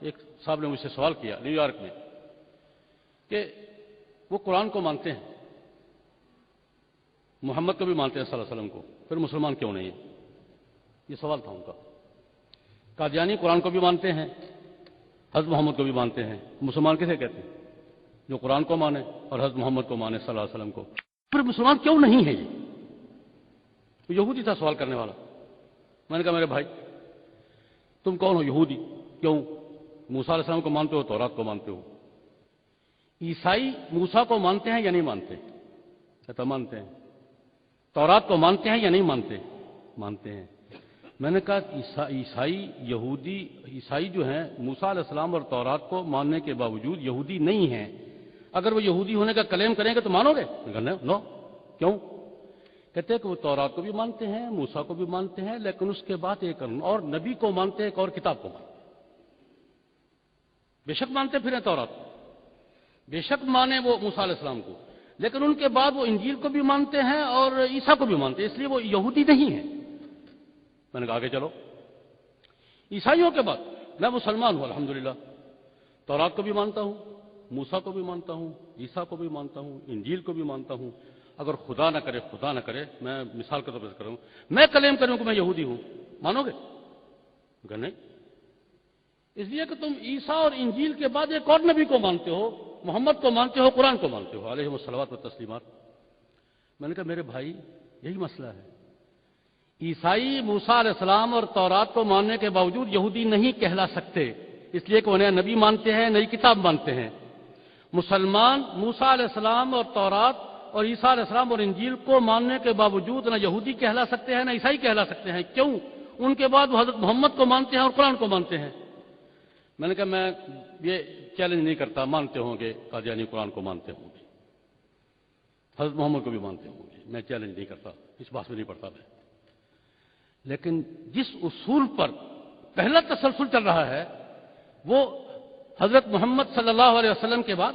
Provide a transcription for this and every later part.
ایک صاحب نے مجھ سے سوال کیا نیو یارک میں کہ وہ قرآن کو مانتے ہیں، محمد کو بھی مانتے ہیں صلی اللہ علیہ وسلم کو، پھر مسلمان کیوں نہیں ہے؟ یہ سوال تھا ان کا۔ قادیانی قرآن کو بھی مانتے ہیں، حضرت محمد کو بھی مانتے ہیں، مسلمان کسے کہتے ہیں؟ جو قرآن کو مانے اور حضرت محمد کو مانے صلی اللہ علیہ وسلم کو، پھر مسلمان کیوں نہیں ہے؟ یہ یہودی تھا سوال کرنے والا۔ میں نے کہا میرے بھائی تم کون ہو؟ یہودی۔ کیوں؟ موسیٰ علیہ السلام کو مانتے ہو، تورات کو مانتے ہو۔ عیسائی موسیٰ کو مانتے ہیں یا نہیں مانتے؟ کہتا مانتے ہیں۔ تورات کو مانتے ہیں یا نہیں مانتے؟ مانتے ہیں۔ میں نے کہا عیسائی یہودی عیسائی جو ہیں موسیٰ علیہ السلام اور تورات کو ماننے کے باوجود یہودی نہیں ہیں، اگر وہ یہودی ہونے کا کلیم کریں گے تو مانو گے؟ نو۔ کیوں؟ کہتے ہیں کہ وہ تورات کو بھی مانتے ہیں، موسیٰ کو بھی مانتے ہیں، لیکن اس کے بعد ایک اور نبی کو مانتے ہیں، ایک اور کتاب کو مانتے ہیں۔ بے شک مانتے پھر ہیں تورات کو، بے شک مانے وہ موسیٰ علیہ السلام کو، لیکن ان کے بعد وہ انجیل کو بھی مانتے ہیں اور عیسیٰ کو بھی مانتے ہیں، اس لیے وہ یہودی نہیں ہیں۔ میں نے کہا آگے چلو۔ عیسائیوں کے بعد میں مسلمان ہوں الحمدللہ، تورات کو بھی مانتا ہوں، موسیٰ کو بھی مانتا ہوں، عیسیٰ کو بھی مانتا ہوں، انجیل کو بھی مانتا ہوں۔ اگر خدا نہ کرے میں مثال کے طور پر کروں، میں کلیم کروں کہ میں یہودی ہوں، مانو گے؟ کہ نہیں، اس لیے کہ تم عیسیٰ اور انجیل کے بعد ایک اور نبی کو مانتے ہو، محمد کو مانتے ہو، قرآن کو مانتے ہو علیہ الصلوات والتسلیمات۔ میں نے کہا میرے بھائی یہی مسئلہ ہے، عیسائی موسیٰ علیہ السلام اور تورات کو ماننے کے باوجود یہودی نہیں کہلا سکتے، اس لیے کہ وہ نیا نبی مانتے ہیں، نئی کتاب مانتے ہیں۔ مسلمان موسیٰ علیہ السلام اور تورات اور عیسیٰ علیہ السلام اور انجیل کو ماننے کے باوجود نہ یہودی کہلا سکتے ہیں نہ عیسائی کہلا سکتے ہیں۔ کیوں؟ ان کے بعد وہ حضرت محمد کو مانتے ہیں اور قرآن کو مانتے ہیں۔ میں نے کہا میں یہ چیلنج نہیں کرتا، مانتے ہوں گے قادیانی قرآن کو مانتے ہوں گے، حضرت محمد کو بھی مانتے ہوں گے، میں چیلنج نہیں کرتا، اس بات میں نہیں پڑتا میں۔ لیکن جس اصول پر پہلا تسلسل چل رہا ہے وہ حضرت محمد صلی اللہ علیہ وسلم کے بعد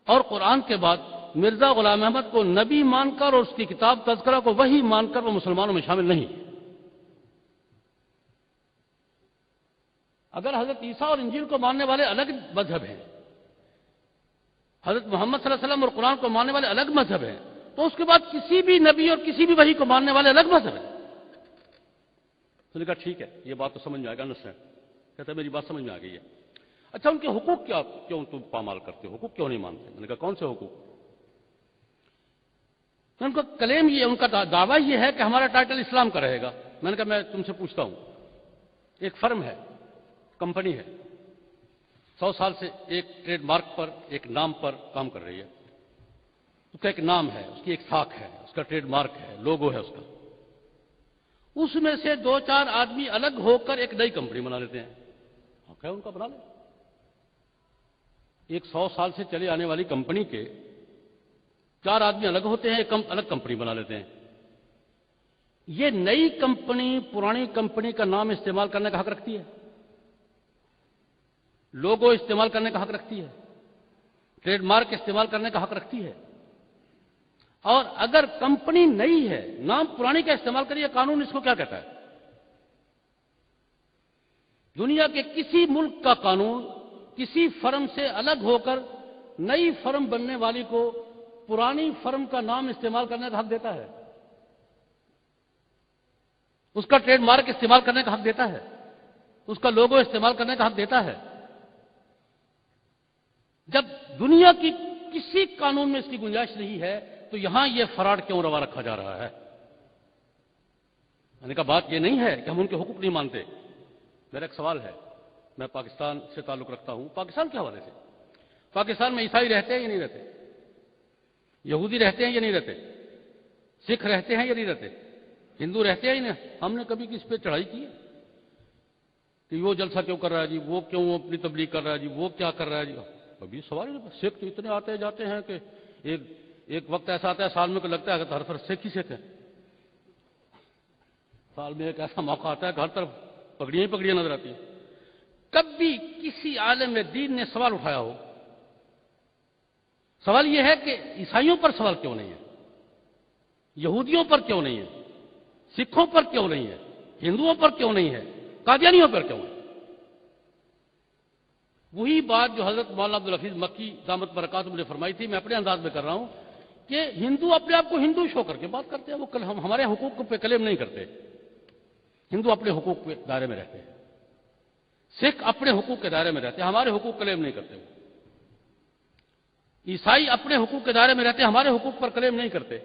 اور قرآن کے بعد مرزا غلام احمد کو نبی مان کر اور اس کی کتاب تذکرہ کو وحی مان کر وہ مسلمانوں میں شامل نہیں ہے۔ اگر حضرت عیسیٰ اور انجیل کو ماننے والے الگ مذہب ہیں، حضرت محمد صلی اللہ علیہ وسلم اور قرآن کو ماننے والے الگ مذہب ہیں، تو اس کے بعد کسی بھی نبی اور کسی بھی وحی کو ماننے والے الگ مذہب ہیں۔ تو نے کہا ٹھیک ہے یہ بات تو سمجھ میں آئے گا، انڈرسٹینڈ۔ کہتا ہے میری بات سمجھ میں آ گئی ہے۔ اچھا ان کے حقوق کیوں تم پامال کرتے ہو؟ حقوق کیوں نہیں مانتے؟ میں نے کہا کون سے حقوق؟ ان کا کلیم یہ، ان کا دعویٰ یہ ہے کہ ہمارا ٹائٹل اسلام کا رہے گا۔ میں نے کہا میں تم سے پوچھتا ہوں، ایک فرم ہے، کمپنی ہے، 100 سال سے ایک ٹریڈ مارک پر، ایک نام پر کام کر رہی ہے، اس کا ایک نام ہے، اس کی ایک ساکھ ہے، اس کا ٹریڈ مارک ہے، لوگو ہے اس کا۔ اس میں سے 2-4 آدمی الگ ہو کر ایک نئی کمپنی بنا لیتے ہیں، حق ہے ان کا، بنا لیں۔ ایک 100 سال سے چلے آنے والی کمپنی کے 4 آدمی الگ ہوتے ہیں، ایک الگ کمپنی بنا لیتے ہیں۔ یہ نئی کمپنی پرانی کمپنی کا نام استعمال کرنے کا حق رکھتی ہے، لوگو استعمال کرنے کا حق رکھتی ہے، ٹریڈ مارک استعمال کرنے کا حق رکھتی ہے۔ اور اگر کمپنی نئی ہے، نام پرانی کا استعمال کریے، قانون اس کو کیا کہتا ہے؟ دنیا کے کسی ملک کا قانون کسی فرم سے الگ ہو کر نئی فرم بننے والی کو پرانی فرم کا نام استعمال کرنے کا حق دیتا ہے، اس کا ٹریڈ مارک استعمال کرنے کا حق دیتا ہے، اس کا لوگو استعمال کرنے کا حق دیتا ہے۔ جب دنیا کی کسی قانون میں اس کی گنجائش نہیں ہے تو یہاں یہ فراڈ کیوں روا رکھا جا رہا ہے؟ میں نے کہا بات یہ نہیں ہے کہ ہم ان کے حقوق نہیں مانتے۔ میرا ایک سوال ہے، میں پاکستان سے تعلق رکھتا ہوں، پاکستان کے حوالے سے، پاکستان میں عیسائی رہتے ہیں یا نہیں رہتے؟ یہودی رہتے ہیں یا نہیں رہتے؟ سکھ رہتے ہیں یا نہیں رہتے؟ ہندو رہتے ہیں یا نہیں؟ ہم نے کبھی کس پہ چڑھائی کی ہے کہ وہ جلسہ کیوں کر رہا ہے جی، وہ کیوں اپنی تبلیغ کر رہا ہے جی، وہ کیا کر رہا ہے جی؟ ابھی سوال ہی نہیں۔ سکھ تو اتنے آتے جاتے ہیں کہ ایک وقت ایسا آتا ہے سال میں کہ لگتا ہے کہ ہر طرف سکھ ہی سکھ ہے، سال میں ایک ایسا موقع آتا ہے کہ ہر طرف پگڑیاں ہی پگڑیاں نظر آتی ہیں۔ کبھی کسی عالم دین نے سوال اٹھایا ہو؟ سوال یہ ہے کہ عیسائیوں پر سوال کیوں نہیں ہے، یہودیوں پر کیوں نہیں ہے، سکھوں پر کیوں نہیں ہے، ہندوؤں پر کیوں نہیں ہے، قادیانیوں پر کیوں ہے؟ وہی بات جو حضرت مولانا عبدالحفیظ مکی دامت برکاتہ نے فرمائی تھی، میں اپنے انداز میں کر رہا ہوں کہ ہندو اپنے آپ کو ہندو شو کر کے بات کرتے ہیں، وہ ہمارے حقوق پہ کلیم نہیں کرتے. ہندو اپنے حقوق کے دائرے میں رہتے ہیں، سکھ اپنے حقوق کے دائرے میں رہتے ہیں، ہمارے حقوق کلیم نہیں کرتے. عیسائی اپنے حقوق کے دائرے میں رہتے ہیں، ہمارے حقوق پر کلیم نہیں کرتے.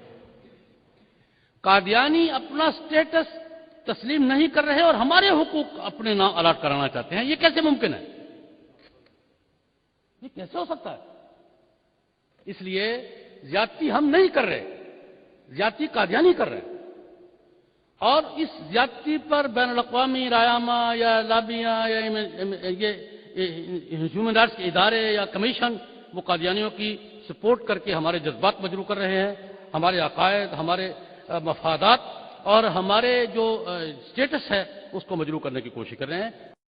قادیانی اپنا سٹیٹس تسلیم نہیں کر رہے اور ہمارے حقوق اپنے نام الاٹ کرانا چاہتے ہیں. یہ کیسے ممکن ہے؟ یہ کیسے ہو سکتا ہے؟ اس لیے زیادتی ہم نہیں کر رہے، زیادتی قادیانی کر رہے ہیں. اور اس زیادتی پر بین الاقوامی رایامہ یا لابیاں یا یہ ہیومن رائٹس کے ادارے یا کمیشن وہ قادیانیوں کی سپورٹ کر کے ہمارے جذبات مجروح کر رہے ہیں، ہمارے عقائد، ہمارے مفادات اور ہمارے جو سٹیٹس ہے اس کو مجروح کرنے کی کوشش کر رہے ہیں.